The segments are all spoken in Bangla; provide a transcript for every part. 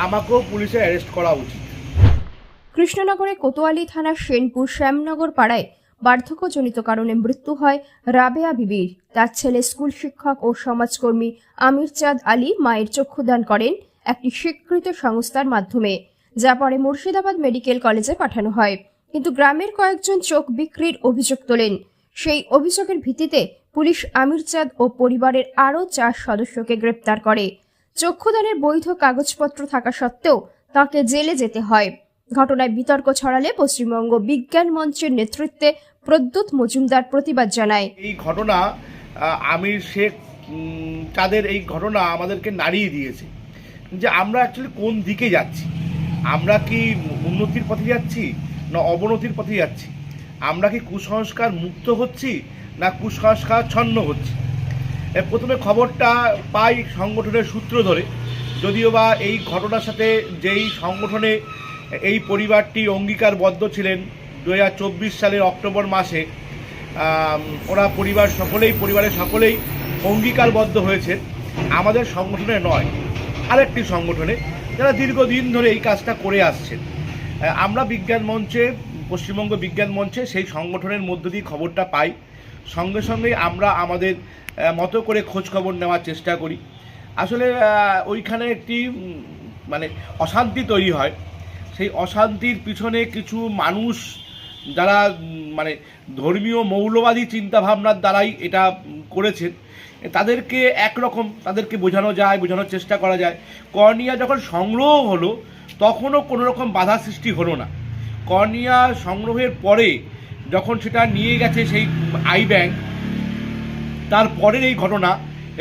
আমাকেও পুলিশে অ্যারেস্ট করা উচিত। কৃষ্ণনগরে কোতোয়ালি থানার সেনপুর শ্যামনগর পাড়ায় বার্ধক্যজনিত কারণে মৃত্যু হয় রাবেয়া বিবির। তার ছেলে স্কুল শিক্ষক ও সমাজকর্মী আমির চাঁদ আলী মায়ের চক্ষুদান করেন একটি স্বীকৃত সংস্থার মাধ্যমে, যা পরে মুর্শিদাবাদ মেডিকেল কলেজে পাঠানো হয়। কিন্তু গ্রামের কয়েকজন চোখ বিক্রির অভিযোগ তোলেন। সেই অভিযোগের ভিত্তিতে পুলিশ আমির চাঁদ ও পরিবারের আরও 4 সদস্যকে গ্রেপ্তার করে। চক্ষুদানের বৈধ কাগজপত্র থাকা সত্ত্বেও তাকে জেলে যেতে হয়। ঘটনায় বিতর্ক ছড়ালে পশ্চিমবঙ্গ বিজ্ঞান মঞ্চের নেতৃত্বে প্রদ্যুৎ মজুমদার প্রতিবাদ জানায়। এই ঘটনা আমির শেখ তাদের এই ঘটনা আমাদেরকে নাড়িয়ে দিয়েছে যে আমরা অ্যাকচুয়ালি কোন দিকে যাচ্ছি। আমরা কি উন্নতির পথে যাচ্ছি না অবনতির পথে যাচ্ছি? আমরা কি কুসংস্কার মুক্ত হচ্ছি না কুসংস্কার ছন্ন হচ্ছি? প্রথমে খবরটা পাই সংগঠনের সূত্র ধরে, যদিও বা এই ঘটনার সাথে যেই সংগঠনে এই পরিবারটি অঙ্গীকারবদ্ধ ছিলেন 2024 সালের অক্টোবর মাসে, ওরা পরিবারের সকলেই অঙ্গীকারবদ্ধ হয়েছে আমাদের সংগঠনে নয়, আরেকটি সংগঠনে, যারা দীর্ঘদিন ধরে এই কাজটা করে আসছেন। আমরা বিজ্ঞান মঞ্চে, পশ্চিমবঙ্গ বিজ্ঞান মঞ্চে সেই সংগঠনের মধ্য দিয়ে খবরটা পাই। সঙ্গে সঙ্গে আমরা আমাদের মতো করে খোঁজ খবর নেওয়ার চেষ্টা করি। আসলে ওইখানে একটি অশান্তি তৈরি হয়। সেই অশান্তির পিছনে কিছু মানুষ যারা ধর্মীয় মৌলবাদী চিন্তাভাবনার দ্বারাই এটা করেছেন, তাদেরকে তাদেরকে বোঝানোর চেষ্টা করা যায়। কর্নিয়া যখন সংগ্রহ হলো তখনও কোনো রকম বাধা সৃষ্টি হলো না। কর্নিয়া সংগ্রহের পরে যখন সেটা নিয়ে গেছে সেই আই ব্যাংক, তারপরের এই ঘটনা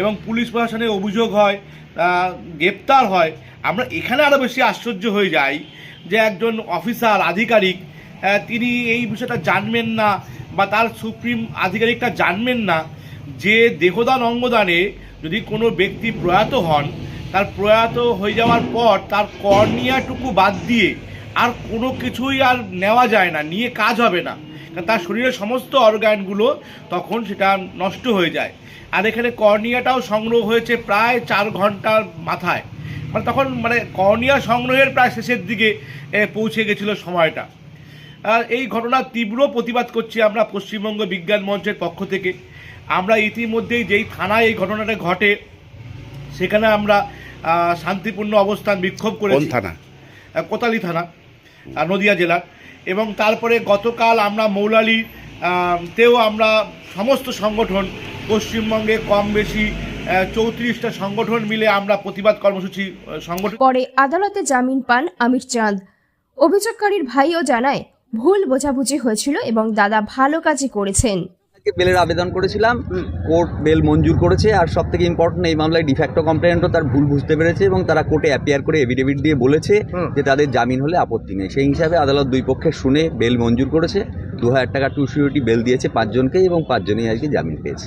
এবং পুলিশ প্রশাসনের অভিযোগ হয়, গ্রেপ্তার হয়। আমরা এখানে আরও বেশি আশ্চর্য হয়ে যাই যে একজন অফিসার আধিকারিক তিনি এই বিষয়টা জানবেন না বা তার সুপ্রিম আধিকারিকটা জানবেন না যে দেহদান অঙ্গদানে যদি কোনো ব্যক্তি প্রয়াত হন, তার প্রয়াত হয়ে যাওয়ার পর তার কর্নিয়াটুকু বাদ দিয়ে আর কোনো কিছুই আর নেওয়া যায় না, নিয়ে কাজ হবে না, কারণ তার শরীরের সমস্ত অর্গানগুলো তখন সেটা নষ্ট হয়ে যায়। আর এখানে কর্নিয়াটাও সংগ্রহ হয়েছে প্রায় 4 ঘন্টার মাথায়, তখন কর্নিয়া সংগ্রহের প্রায় শেষের দিকে পৌঁছে গেছিল সময়টা। আর এই ঘটনার তীব্র প্রতিবাদ করছি আমরা পশ্চিমবঙ্গ বিজ্ঞান মঞ্চের পক্ষ থেকে। আমরা ইতিমধ্যেই যেই থানায় এই ঘটনাটা ঘটে সেখানে আমরা শান্তিপূর্ণ অবস্থান বিক্ষোভ করেছি। থানা? কোতালি থানা, নদিয়া জেলার। এবং তারপরে গতকাল আমরা মৌলালি তেও আমরা সমস্ত সংগঠন, পশ্চিমবঙ্গে কম বেশি 34টা সংগঠন মিলে আমরা প্রতিবাদ কর্মসূচি সংগঠন। পরে আদালতে জামিন পান আমির চাঁদ। অভিযোগকারীর ভাইও জানায় ভুল বোঝাবুঝি হয়েছিল এবং দাদা ভালো কাজই করেছেন। বেলের আবেদন করেছিলাম, কোর্ট বেল মঞ্জুর করেছে। আর সব থেকে ইম্পর্টেন্ট, এই মামলায় ডিফ্যাক্টো কমপ্লেনেন্টও তার ভুল বুঝতে পেরেছে এবং তারা কোর্টে অ্যাপিয়ার করে এফিডেভিট দিয়ে বলেছে যে তাদের জামিন হলে আপত্তি নেই। সেই হিসাবে আদালত দুই পক্ষে শুনে বেল মঞ্জুর করেছে। 2000 টাকা টু সিকিউরিটি বেল দিয়েছে 5 জনকে এবং 5 জনই আজকে জামিন পেয়েছে।